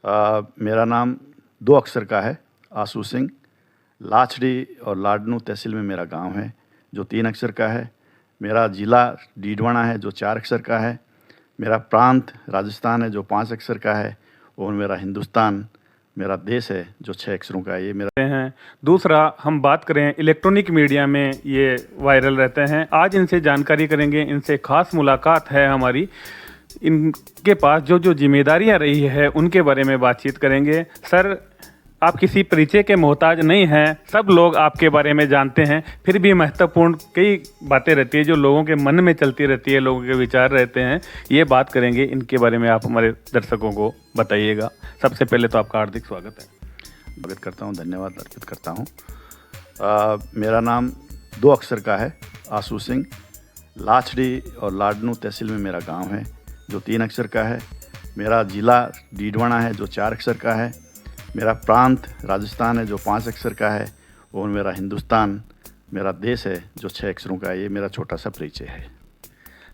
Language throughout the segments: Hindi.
मेरा नाम 2 अक्षर का है, आशू सिंह। लाचड़ी और लाडनू तहसील में मेरा गांव है जो 3 अक्षर का है। मेरा ज़िला डीडवाना है जो 4 अक्षर का है। मेरा प्रांत राजस्थान है जो 5 अक्षर का है। और मेरा हिंदुस्तान मेरा देश है जो 6 अक्षरों का है। ये मेरा हैं। दूसरा, हम बात करें इलेक्ट्रॉनिक मीडिया में ये वायरल रहते हैं। आज इनसे जानकारी करेंगे, इनसे खास मुलाकात है हमारी। इनके पास जो जो जिम्मेदारियां रही है उनके बारे में बातचीत करेंगे। सर, आप किसी परिचय के मोहताज नहीं हैं, सब लोग आपके बारे में जानते हैं, फिर भी महत्वपूर्ण कई बातें रहती है जो लोगों के मन में चलती रहती है, लोगों के विचार रहते हैं। ये बात करेंगे, इनके बारे में आप हमारे दर्शकों को बताइएगा। सबसे पहले तो आपका हार्दिक स्वागत है। स्वागत करता हूँ, धन्यवाद अर्पित करता हूँ। मेरा नाम 2 अक्षर का है, आशू सिंह। लाचड़ी और लाडनू तहसील में मेरा गांव है जो 3 अक्षर का है। मेरा ज़िला डीडवाना है जो 4 अक्षर का है। मेरा प्रांत राजस्थान है जो 5 अक्षर का है। और मेरा हिंदुस्तान मेरा देश है जो 6 अक्षरों का है। ये मेरा छोटा सा परिचय है।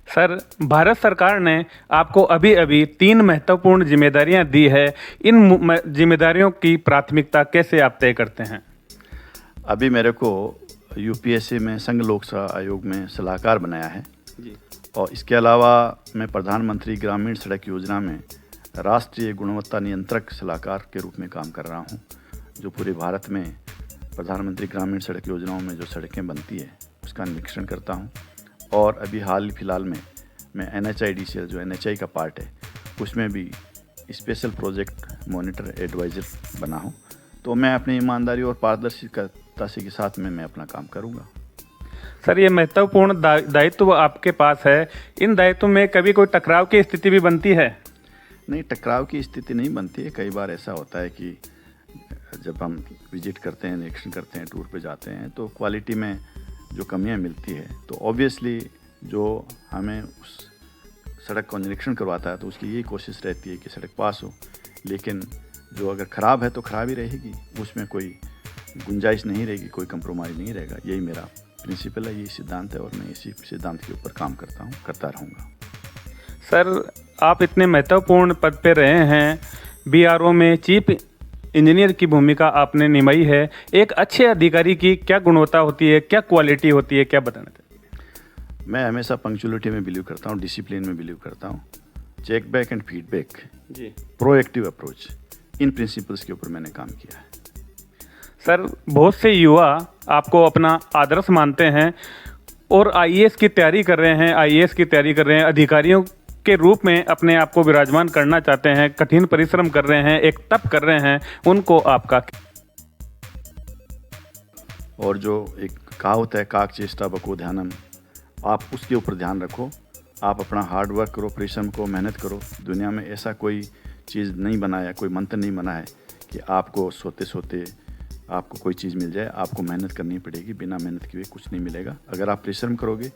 सर, भारत सरकार ने आपको अभी अभी 3 महत्वपूर्ण जिम्मेदारियां दी है। इन जिम्मेदारियों की प्राथमिकता कैसे आप तय करते हैं? अभी मेरे को यूपीएससी में संघ लोक सेवा आयोग में सलाहकार बनाया है जी। और इसके अलावा मैं प्रधानमंत्री ग्रामीण सड़क योजना में राष्ट्रीय गुणवत्ता नियंत्रक सलाहकार के रूप में काम कर रहा हूं, जो पूरे भारत में प्रधानमंत्री ग्रामीण सड़क योजनाओं में जो सड़कें बनती है उसका निरीक्षण करता हूं। और अभी हाल फिलहाल में मैं NHIDCL जो NHI का पार्ट है उसमें भी स्पेशल प्रोजेक्ट मॉनिटर एडवाइज़र बना हूं। तो मैं अपनी ईमानदारी और पारदर्शिता के साथ में मैं अपना काम करूंगा। सर, ये महत्वपूर्ण दायित्व आपके पास है। इन दायित्व में कभी कोई टकराव की स्थिति भी बनती है? नहीं, टकराव की स्थिति नहीं बनती है। कई बार ऐसा होता है कि जब हम विजिट करते हैं, निरीक्षण करते हैं, टूर पे जाते हैं तो क्वालिटी में जो कमियां मिलती है तो ऑब्वियसली जो हमें उस सड़क का निरीक्षण करवाता है तो उसकी यही कोशिश रहती है कि सड़क पास हो। लेकिन जो अगर ख़राब है तो ख़राब ही रहेगी, उसमें कोई गुंजाइश नहीं रहेगी, कोई कंप्रोमाइज़ नहीं रहेगा। यही मेरा प्रिंसिपल है, यही सिद्धांत है और मैं इसी सिद्धांत के ऊपर काम करता हूँ, करता रहूँगा। सर, आप इतने महत्वपूर्ण पद पे रहे हैं, BRO में चीफ इंजीनियर की भूमिका आपने निभाई है। एक अच्छे अधिकारी की क्या गुणवत्ता होती है, क्या क्वालिटी होती है, क्या बताना चाहिए? मैं हमेशा पंक्चुअलिटी में बिलीव करता हूँ, डिसिप्लिन में बिलीव करता हूँ, चेक बैक एंड फीडबैक जी, प्रोएक्टिव अप्रोच, इन प्रिंसिपल्स के ऊपर मैंने काम किया है। सर, बहुत से युवा आपको अपना आदर्श मानते हैं और IAS की तैयारी कर रहे हैं, IAS की तैयारी कर रहे हैं, अधिकारियों के रूप में अपने आप को विराजमान करना चाहते हैं, कठिन परिश्रम कर रहे हैं, एक तप कर रहे हैं, उनको आपका? और जो एक कहावत है, काक चेष्टा बको ध्यानम, आप उसके ऊपर ध्यान रखो। आप अपना हार्ड वर्क करो, परिश्रम को मेहनत करो। दुनिया में ऐसा कोई चीज़ नहीं बना है, कोई मंत्र नहीं बना है कि आपको सोते सोते आपको कोई चीज़ मिल जाए। आपको मेहनत करनी पड़ेगी, बिना मेहनत किए कुछ नहीं मिलेगा। अगर आप परिश्रम करोगे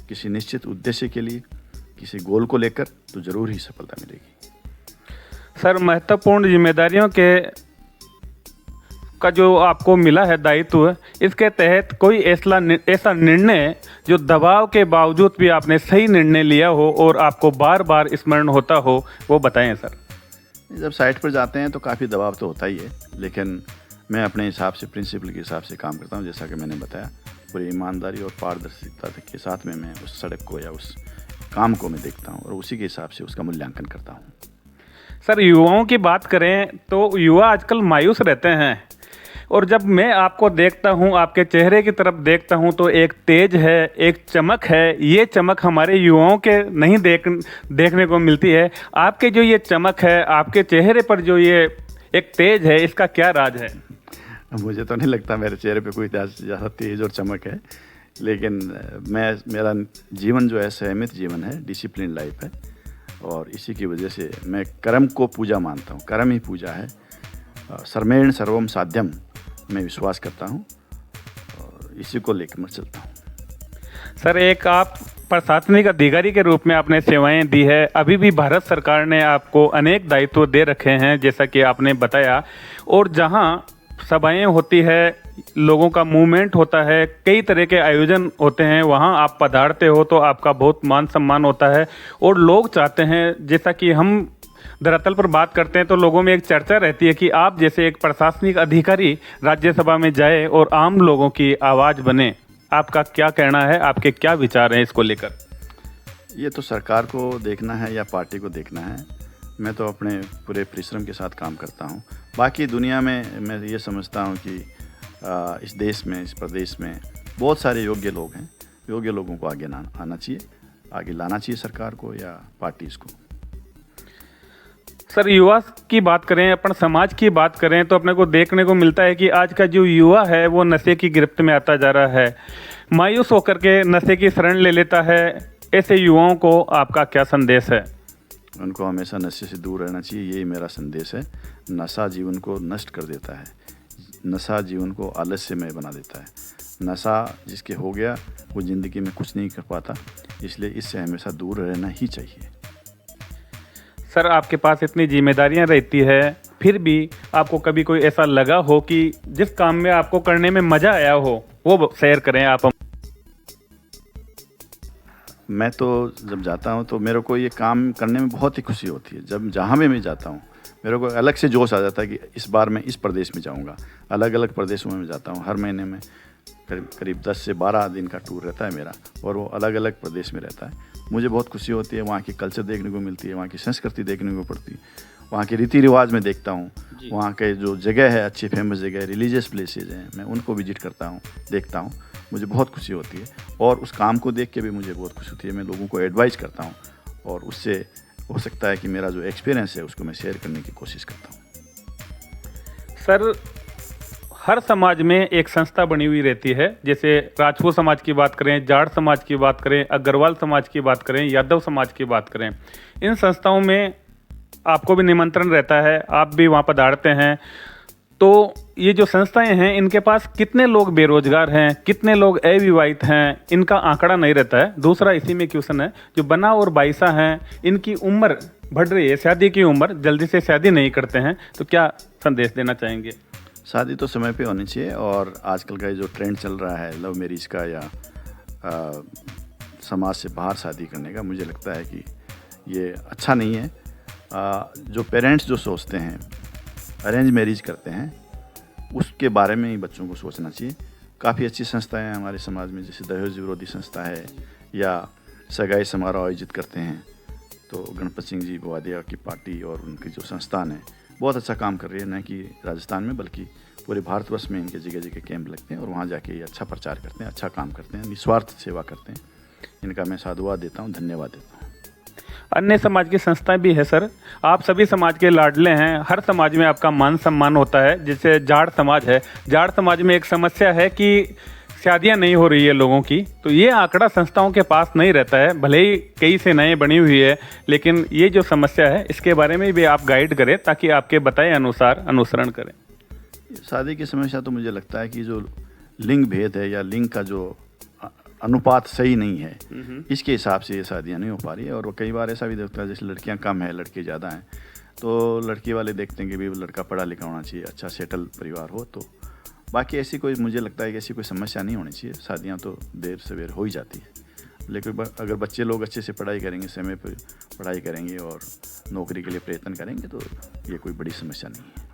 किसी निश्चित उद्देश्य के लिए, किसी गोल को लेकर, तो ज़रूर ही सफलता मिलेगी। सर, महत्वपूर्ण जिम्मेदारियों के का जो आपको मिला है दायित्व, इसके तहत कोई ऐसा निर्णय जो दबाव के बावजूद भी आपने सही निर्णय लिया हो और आपको बार बार स्मरण होता हो, वो बताएं सर। जब साइट पर जाते हैं तो काफ़ी दबाव तो होता ही है, लेकिन मैं अपने हिसाब से, प्रिंसिपल के हिसाब से काम करता हूँ। जैसा कि मैंने बताया, पूरी ईमानदारी और पारदर्शिता के साथ में मैं उस सड़क को या उस काम को मैं देखता हूँ और उसी के हिसाब से उसका मूल्यांकन करता हूँ। सर, युवाओं की बात करें तो युवा आजकल मायूस रहते हैं और जब मैं आपको देखता हूं, आपके चेहरे की तरफ देखता हूं तो एक तेज है, एक चमक है। ये चमक हमारे युवाओं के नहीं देखने को मिलती है। आपके जो ये चमक है, आपके चेहरे पर जो ये एक तेज है, इसका क्या राज है? मुझे तो नहीं लगता मेरे चेहरे पे कोई ज़्यादा तेज और चमक है, लेकिन मेरा जीवन जो है संयमित जीवन है, डिसिप्लिन लाइफ है और इसी की वजह से मैं कर्म को पूजा मानता हूँ। कर्म ही पूजा है। सर्वेण सर्वम साध्यम मैं विश्वास करता हूँ और इसी को लेकर मैं चलता हूँ। सर, एक आप प्रशासनिक अधिकारी के रूप में आपने सेवाएं दी है। अभी भी भारत सरकार ने आपको अनेक दायित्व दे रखे हैं, जैसा कि आपने बताया, और जहां सभाएं होती है, लोगों का मूवमेंट होता है, कई तरह के आयोजन होते हैं, वहां आप पधारते हो तो आपका बहुत मान सम्मान होता है और लोग चाहते हैं, जैसा कि हम धरातल पर बात करते हैं तो लोगों में एक चर्चा रहती है कि आप जैसे एक प्रशासनिक अधिकारी राज्यसभा में जाए और आम लोगों की आवाज़ बने। आपका क्या कहना है, आपके क्या विचार हैं इसको लेकर? ये तो सरकार को देखना है या पार्टी को देखना है। मैं तो अपने पूरे परिश्रम के साथ काम करता हूँ। बाकी दुनिया में मैं ये समझता हूँ कि इस देश में, इस प्रदेश में बहुत सारे योग्य लोग हैं। योग्य लोगों को आगे आना चाहिए, आगे लाना चाहिए सरकार को या पार्टीज़ को। सर, युवा की बात करें, अपन समाज की बात करें तो अपने को देखने को मिलता है कि आज का जो युवा है वो नशे की गिरफ्त में आता जा रहा है, मायूस होकर के नशे की शरण ले लेता है। ऐसे युवाओं को आपका क्या संदेश है? उनको हमेशा नशे से दूर रहना चाहिए, यही मेरा संदेश है। नशा जीवन को नष्ट कर देता है, नशा जीवन को आलस्यमय बना देता है। नशा जिसके हो गया वो ज़िंदगी में कुछ नहीं कर पाता, इसलिए इससे हमेशा दूर रहना ही चाहिए। सर, आपके पास इतनी जिम्मेदारियां रहती है, फिर भी आपको कभी कोई ऐसा लगा हो कि जिस काम में आपको करने में मज़ा आया हो वो शेयर करें आप? मैं तो जब जाता हूँ तो मेरे को ये काम करने में बहुत ही खुशी होती है। जब जहाँ में मैं जाता हूँ मेरे को अलग से जोश आ जाता है कि इस बार मैं इस प्रदेश में जाऊँगा। अलग अलग प्रदेशों में मैं जाता हूँ। हर महीने में करीब 10 से 12 दिन का टूर रहता है मेरा, और वो अलग अलग प्रदेश में रहता है। मुझे बहुत खुशी होती है, वहाँ की कल्चर देखने को मिलती है, वहाँ की संस्कृति देखने को पड़ती है, वहाँ के रीति रिवाज में देखता हूँ। वहाँ के जो जगह है, अच्छी फेमस जगह, रिलीजियस प्लेसेज हैं, मैं उनको विजिट करता हूँ, देखता हूँ। मुझे बहुत खुशी होती है और उस काम को देख के भी मुझे बहुत खुशी होती है। मैं लोगों को एडवाइस करता हूँ और उससे हो सकता है कि मेरा जो एक्सपीरियंस है उसको मैं शेयर करने की कोशिश करता हूँ। सर, हर समाज में एक संस्था बनी हुई रहती है। जैसे राजपूत समाज की बात करें, जाट समाज की बात करें, अग्रवाल समाज की बात करें, यादव समाज की बात करें, इन संस्थाओं में आपको भी निमंत्रण रहता है, आप भी वहाँ पधारते हैं। तो ये जो संस्थाएं हैं, इनके पास कितने लोग बेरोजगार हैं, कितने लोग अविवाहित हैं, इनका आंकड़ा नहीं रहता है। दूसरा इसी में क्वेश्चन है, जो बना और बाइसा हैं, इनकी उम्र बढ़ रही है, शादी की उम्र, जल्दी से शादी नहीं करते हैं, तो क्या संदेश देना चाहेंगे? शादी तो समय पे होनी चाहिए, और आजकल का जो ट्रेंड चल रहा है लव मैरिज का या समाज से बाहर शादी करने का, मुझे लगता है कि ये अच्छा नहीं है। जो पेरेंट्स जो सोचते हैं अरेंज मैरिज करते हैं, उसके बारे में ही बच्चों को सोचना चाहिए। काफ़ी अच्छी संस्थाएं हैं हमारे समाज में, जैसे दहेज विरोधी संस्था है, या सगाई समारोह आयोजित करते हैं। तो गणपत सिंह जी बोवादिया की पार्टी और उनकी जो संस्थान है बहुत अच्छा काम कर रही है, न कि राजस्थान में बल्कि पूरे भारतवर्ष में इनके जगह जगह कैंप लगते हैं और वहाँ जाके ये अच्छा प्रचार करते हैं, अच्छा काम करते हैं, निस्वार्थ सेवा करते हैं। इनका मैं साधुवाद देता हूँ, धन्यवाद देता हूँ। अन्य समाज की संस्थाएं भी है सर, आप सभी समाज के लाडले हैं, हर समाज में आपका मान सम्मान होता है। जैसे जाट समाज है, जाट समाज में एक समस्या है कि शादियां नहीं हो रही है लोगों की, तो ये आंकड़ा संस्थाओं के पास नहीं रहता है। भले ही कई सेनाएं बनी हुई है, लेकिन ये जो समस्या है इसके बारे में भी आप गाइड करें ताकि आपके बताए अनुसार अनुसरण करें। शादी की समस्या तो मुझे लगता है कि जो लिंग भेद है या लिंग का जो अनुपात सही नहीं है, इसके हिसाब से ये शादियाँ नहीं हो पा रही है। और कई बार ऐसा भी देखता है जैसे लड़कियाँ कम है, लड़के ज़्यादा हैं, तो लड़की वाले देखते हैं कि भी लड़का पढ़ा लिखा होना चाहिए, अच्छा सेटल परिवार हो। तो बाकी ऐसी कोई, मुझे लगता है कि ऐसी कोई समस्या नहीं होनी चाहिए। शादियाँ तो देर सवेर हो ही जाती है, लेकिन अगर बच्चे लोग अच्छे से पढ़ाई करेंगे, समय पर पढ़ाई करेंगे और नौकरी के लिए प्रयत्न करेंगे तो ये कोई बड़ी समस्या नहीं है।